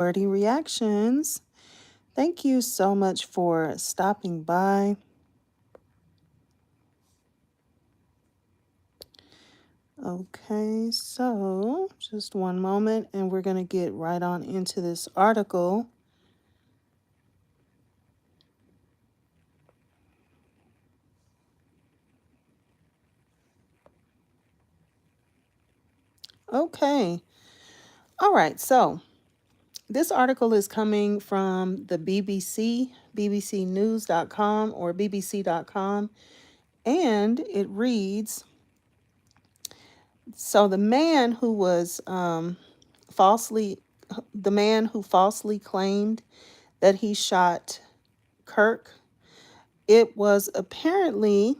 Wordy Reactions. Thank you so much for stopping by. Okay, so just one moment and we're going to get right on into this article. Okay. All right, so this article is coming from the BBC, bbcnews.com or bbc.com, and it reads, so the man who falsely claimed that he shot Kirk, it was apparently,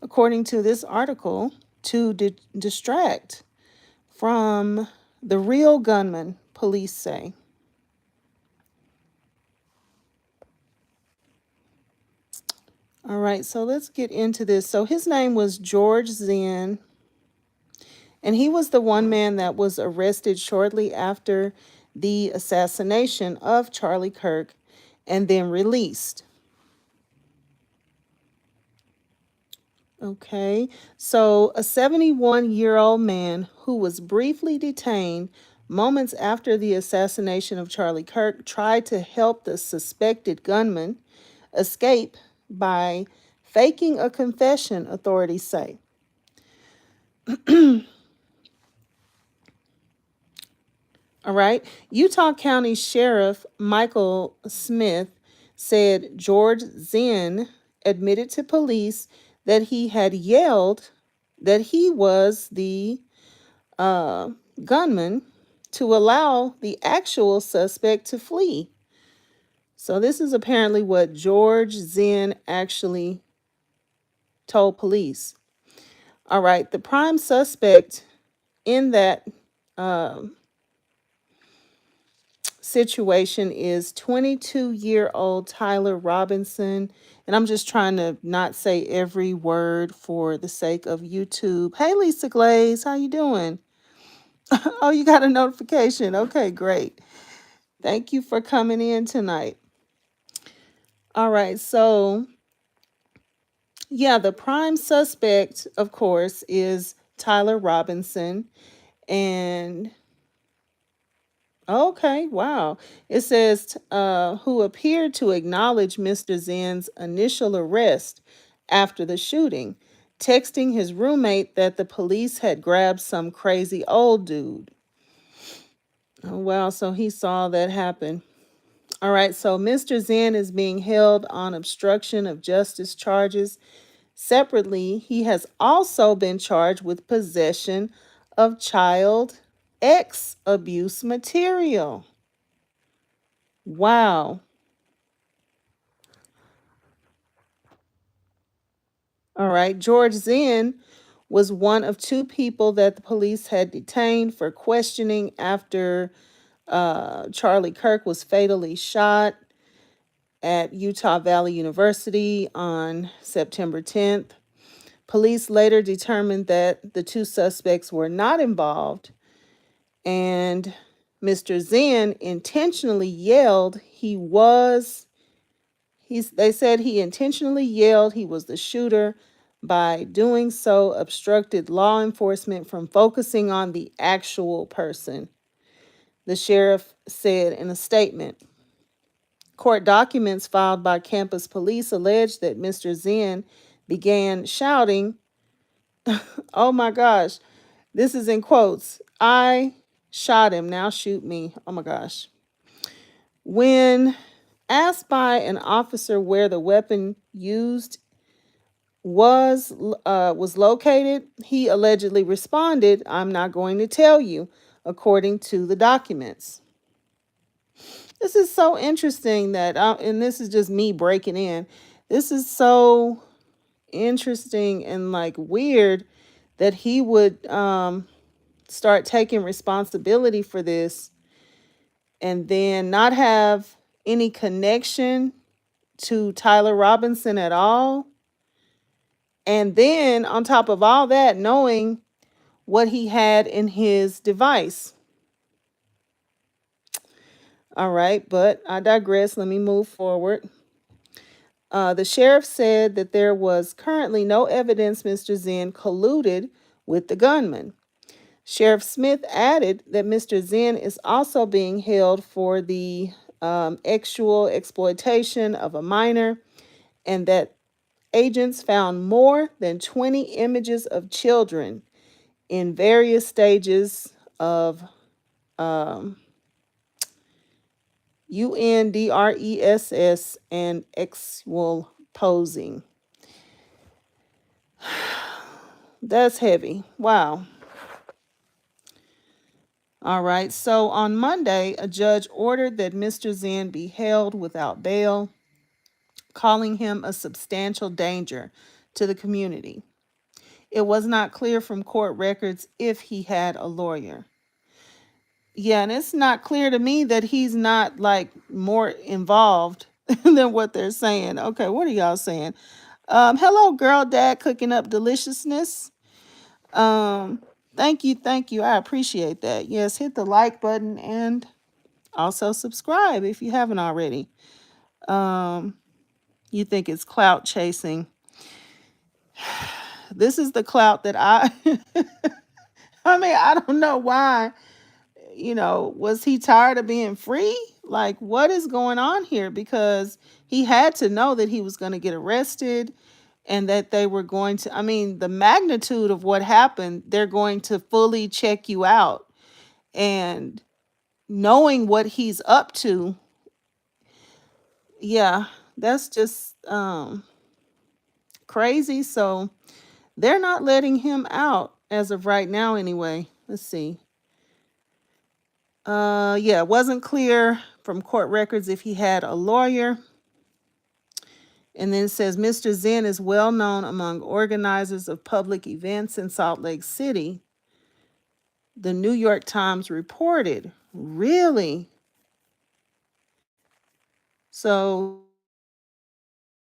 according to this article, to distract from the real gunman, police say. All right, so let's get into this. So his name was George Zinn, and he was the one man that was arrested shortly after the assassination of Charlie Kirk and then released. Okay, so a 71-year-old man who was briefly detained moments after the assassination of Charlie Kirk tried to help the suspected gunman escape by faking a confession, authorities say. All right, Utah County Sheriff Michael Smith said George Zinn admitted to police that he had yelled that he was the gunman to allow the actual suspect to flee. So this is apparently what George Zinn actually told police. All right, the prime suspect in that situation is 22-year-old Tyler Robinson. And I'm just trying to not say every word for the sake of YouTube. Hey, Lisa Glaze, how you doing? Oh, you got a notification. Okay, great. Thank you for coming in tonight. All right, so yeah, the prime suspect, of course, is Tyler Robinson. And okay, wow. It says who appeared to acknowledge Mr. Zinn's initial arrest after the shooting, texting his roommate that the police had grabbed some crazy old dude. Oh, wow, so he saw that happen. All right, so Mr. Zinn is being held on obstruction of justice charges. Separately, he has also been charged with possession of child X abuse material. Wow. All right. George Zinn was one of two people that the police had detained for questioning after Charlie Kirk was fatally shot at Utah Valley University on September 10th. Police later determined that the two suspects were not involved, and Mr. Zinn intentionally yelled they said he intentionally yelled he was the shooter. By doing so, obstructed law enforcement from focusing on the actual person, the sheriff said in a statement. Court documents filed by campus police allege that Mr. Zinn began shouting, oh my gosh, this is in quotes, "I shot him, now shoot me." Oh my gosh. When asked by an officer where the weapon used was located, he allegedly responded, "I'm not going to tell you," according to the documents. This is so interesting that, and this is just me breaking in. This is so interesting and like weird that he would start taking responsibility for this and then not have any connection to Tyler Robinson at all. And then on top of all that, knowing what he had in his device. All right, but I digress. Let me move forward. The sheriff said that there was currently no evidence Mr. Zen colluded with the gunman. Sheriff Smith added that Mr. Zen is also being held for the sexual exploitation of a minor, and that agents found more than 20 images of children in various stages of UNDRESS and sexual posing. That's heavy. Wow. All right. So on Monday, a judge ordered that Mr. Zen be held without bail, calling him a substantial danger to the community. It was not clear from court records if he had a lawyer. Yeah, and it's not clear to me that he's not like more involved than what they're saying. Okay, what are y'all saying? Hello, girl, dad, cooking up deliciousness. Um, thank you. I appreciate that. Yes, hit the like button and also subscribe if you haven't already. Um, you think it's clout chasing. This is the clout that I mean, I don't know why. Was he tired of being free? Like, what is going on here? Because he had to know that he was going to get arrested and that they were going to, I mean, the magnitude of what happened, they're going to fully check you out. And knowing what he's up to, yeah, that's just crazy. So they're not letting him out as of right now, anyway. Let's see. Yeah, it wasn't clear from court records if he had a lawyer. And then it says Mr. Zen is well known among organizers of public events in Salt Lake City. The New York Times reported. Really? So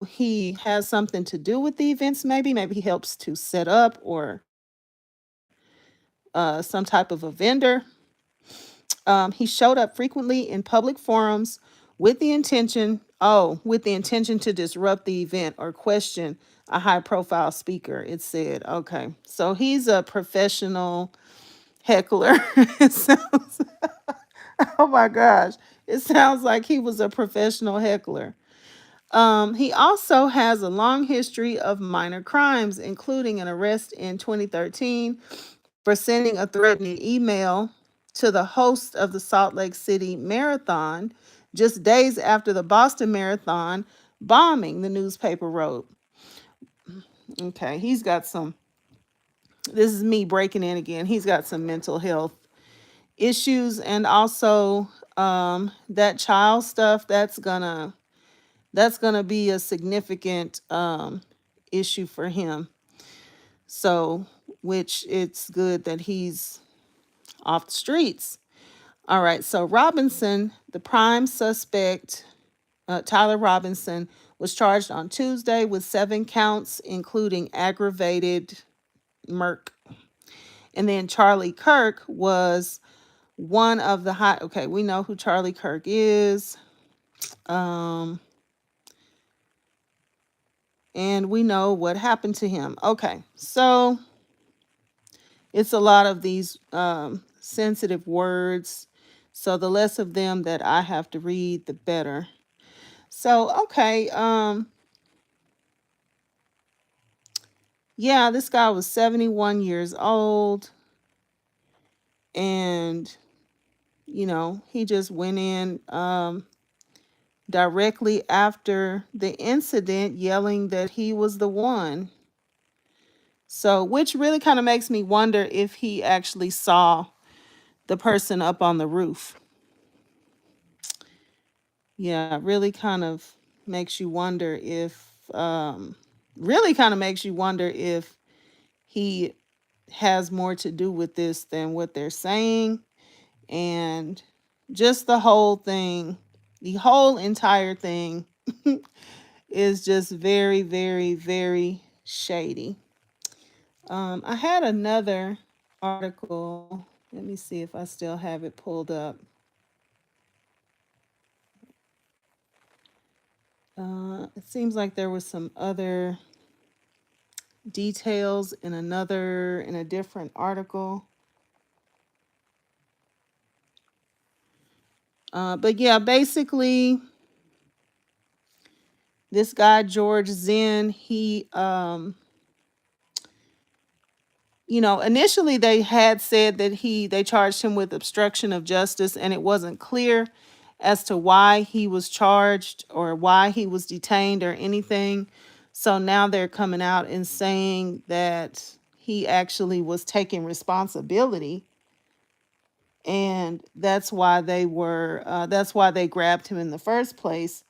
he has something to do with the events, maybe? Maybe he helps to set up or some type of a vendor. He showed up frequently in public forums with the intention to disrupt the event or question a high profile speaker, it said. Okay. So he's a professional heckler. It sounds, oh my gosh. It sounds like he was a professional heckler. He also has a long history of minor crimes, including an arrest in 2013 for sending a threatening email to the host of the Salt Lake City Marathon just days after the Boston Marathon bombing, the newspaper wrote. Okay, this is me breaking in again. He's got some mental health issues, and also that child stuff that's gonna be a significant issue for him. So, which it's good that he's off the streets. All right, so Robinson, the prime suspect, Tyler Robinson, was charged on Tuesday with 7 counts, including aggravated murder. And then Charlie Kirk was one of the high. Okay, we know who Charlie Kirk is. And we know what happened to him. Okay, so it's a lot of these sensitive words. So the less of them that I have to read, the better. So, okay, yeah, this guy was 71 years old, and he just went in directly after the incident, yelling that he was the one. So, which really kind of makes me wonder if he actually saw the person up on the roof. Yeah, really kind of makes you wonder if he has more to do with this than what they're saying. And just the whole thing, the whole entire thing is just very, very, very shady. I had another article. Let me see if I still have it pulled up. It seems like there was some other details in a different article. But yeah, basically, this guy George Zinn, he initially they had said that they charged him with obstruction of justice, and it wasn't clear as to why he was charged or why he was detained or anything. So now they're coming out and saying that he actually was taking responsibility, and that's why they grabbed him in the first place.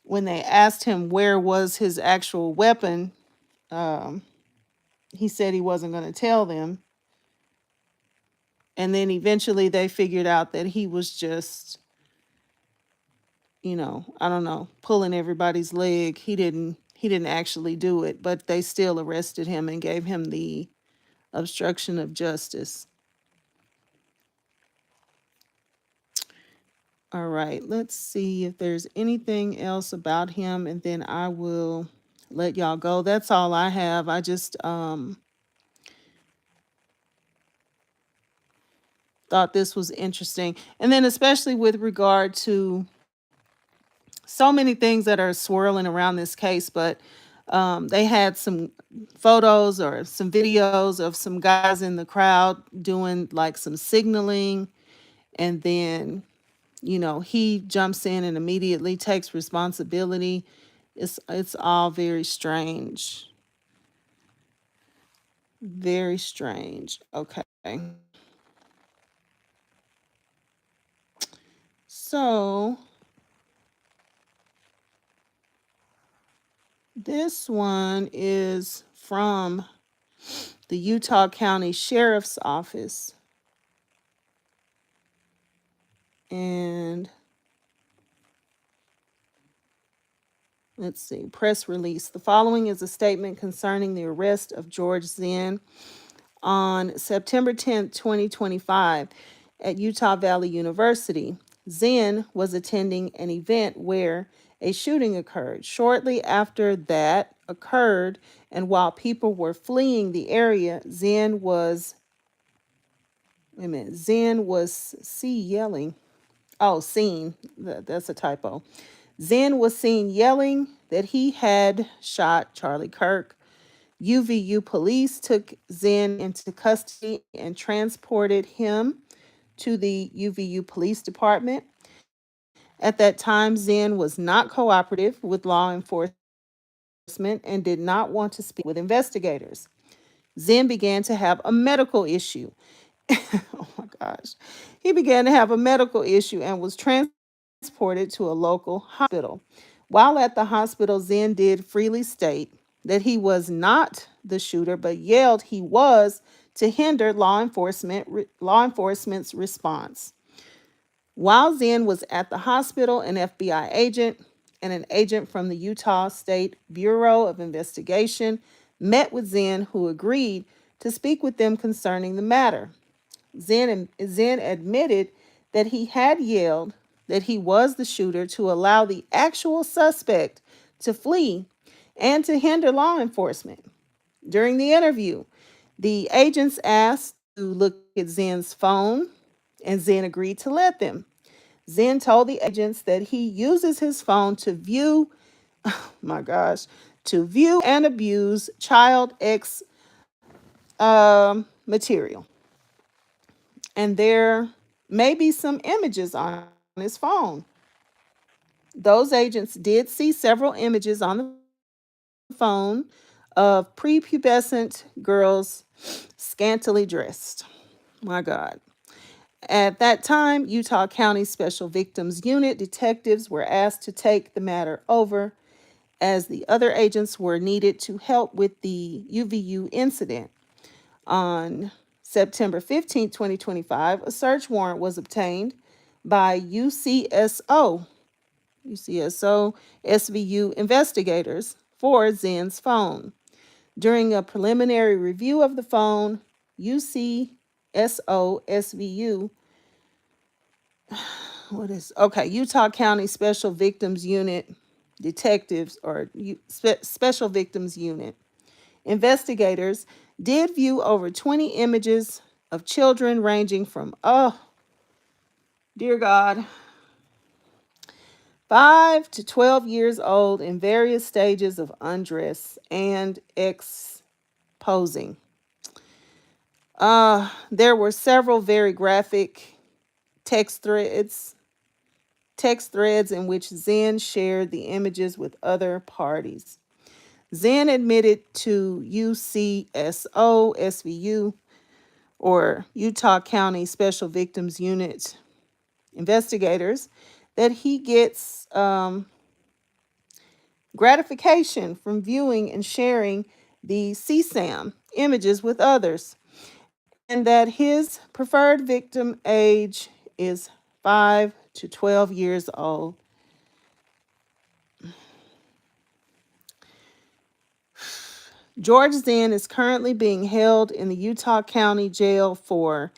When they asked him where was his actual weapon, um, he said he wasn't going to tell them. And then eventually they figured out that he was just, I don't know, pulling everybody's leg. He didn't actually do it, but they still arrested him and gave him the obstruction of justice. All right, let's see if there's anything else about him, and then I will let y'all go. That's all I have. I just thought this was interesting. And then especially with regard to so many things that are swirling around this case, but they had some photos or some videos of some guys in the crowd doing like some signaling, and then he jumps in and immediately takes responsibility. It's all very strange. Very strange. Okay. So this one is from the Utah County Sheriff's Office. And let's see, press release. The following is a statement concerning the arrest of George Zinn on September 10th, 2025, at Utah Valley University. Zinn was attending an event where a shooting occurred. Shortly after that occurred, and while people were fleeing the area, Zinn was yelling. Oh, seen. That's a typo. Zinn was seen yelling that he had shot Charlie Kirk. UVU police took Zinn into custody and transported him to the UVU police department. At that time, Zinn was not cooperative with law enforcement and did not want to speak with investigators. Zinn began to have a medical issue. Oh my gosh. He began to have a medical issue and was transported to a local hospital. While at the hospital, Zinn did freely state that he was not the shooter, but yelled he was to hinder law enforcement's response. While Zinn was at the hospital, an FBI agent and an agent from the Utah State Bureau of Investigation met with Zinn, who agreed to speak with them concerning the matter. Zinn admitted that he had yelled that he was the shooter to allow the actual suspect to flee and to hinder law enforcement. During the interview, the agents asked to look at Zinn's phone, and Zinn agreed to let them. Zinn told the agents that he uses his phone to view, oh my gosh, to view and abuse child X material. And there may be some images on his phone. Those agents did see several images on the phone of prepubescent girls scantily dressed. My God. At that time, Utah County Special Victims Unit detectives were asked to take the matter over, as the other agents were needed to help with the UVU incident. On September 15, 2025, a search warrant was obtained by UCSO SVU investigators for Zinn's phone. During a preliminary review of the phone, UCSO SVU Utah County Special Victims Unit detectives or special victims unit. Investigators did view over 20 images of children ranging from, oh, dear God, 5 to 12 years old in various stages of undress and exposing. There were several very graphic text threads in which Zen shared the images with other parties. Zen admitted to UCSO SVU, or Utah County Special Victims Unit investigators, that he gets gratification from viewing and sharing the CSAM images with others, and that his preferred victim age is 5 to 12 years old. George Zen is currently being held in the Utah County Jail for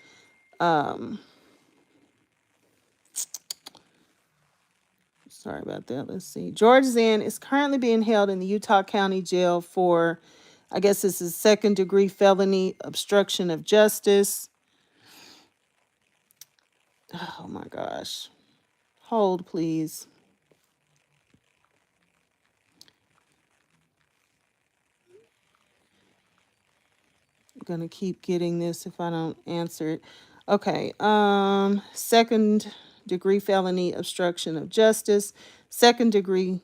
sorry about that. Let's see. George Zen is currently being held in the Utah County Jail for, I guess this is second-degree felony obstruction of justice. Oh my gosh. Hold, please. I'm gonna keep getting this if I don't answer it. Okay. Second degree felony obstruction of justice, second degree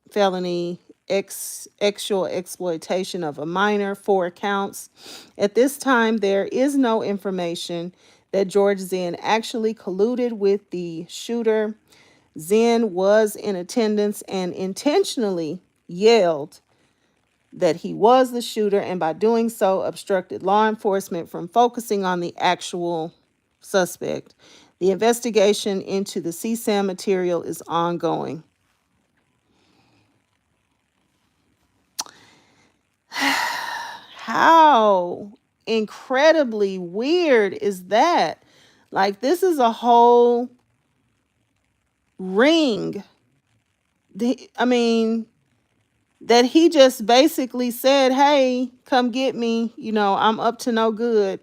felony sexual exploitation of a minor, 4 counts. At this time, there is no information that George Zen actually colluded with the shooter. Zen was in attendance and intentionally yelled that he was the shooter, and by doing so obstructed law enforcement from focusing on the actual suspect. The investigation into the CSAM material is ongoing. How incredibly weird is that? Like, this is a whole ring. I mean, that he just basically said, hey, come get me. You know, I'm up to no good.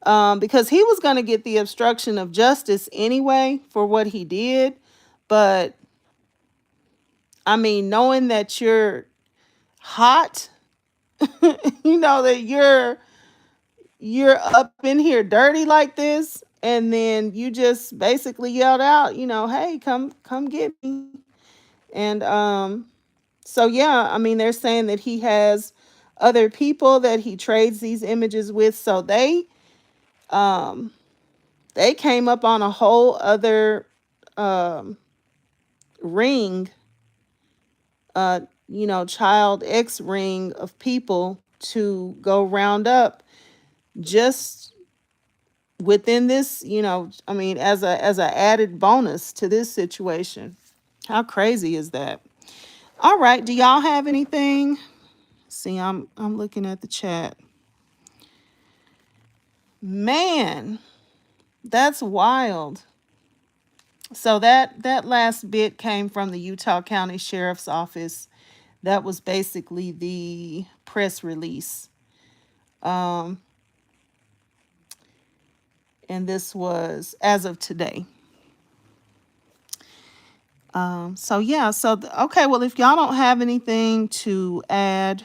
Because he was going to get the obstruction of justice anyway for what he did. But, I mean, knowing that you're hot, you know, that you're up in here dirty like this, and then you just basically yelled out, you know, hey, come get me. And so yeah, I mean, they're saying that he has other people that he trades these images with, so they came up on a whole other ring, you know, child X ring of people to go round up just within this, you know, I mean, as a added bonus to this situation. How crazy is that? All right, do y'all have anything? See, I'm looking at the chat. Man, that's wild. So that last bit came from the Utah County Sheriff's Office. That was basically the press release. And this was as of today. So yeah, okay, well, if y'all don't have anything to add,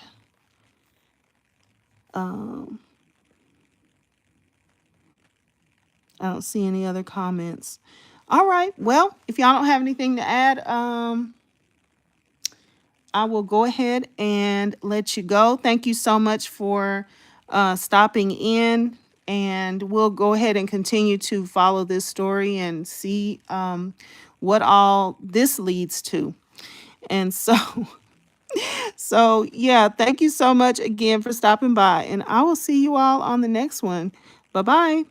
I don't see any other comments. All right, well, if y'all don't have anything to add, I will go ahead and let you go. Thank you so much for stopping in, and we'll go ahead and continue to follow this story and see what all this leads to. And so, so yeah, thank you so much again for stopping by, and I will see you all on the next one. Bye-bye.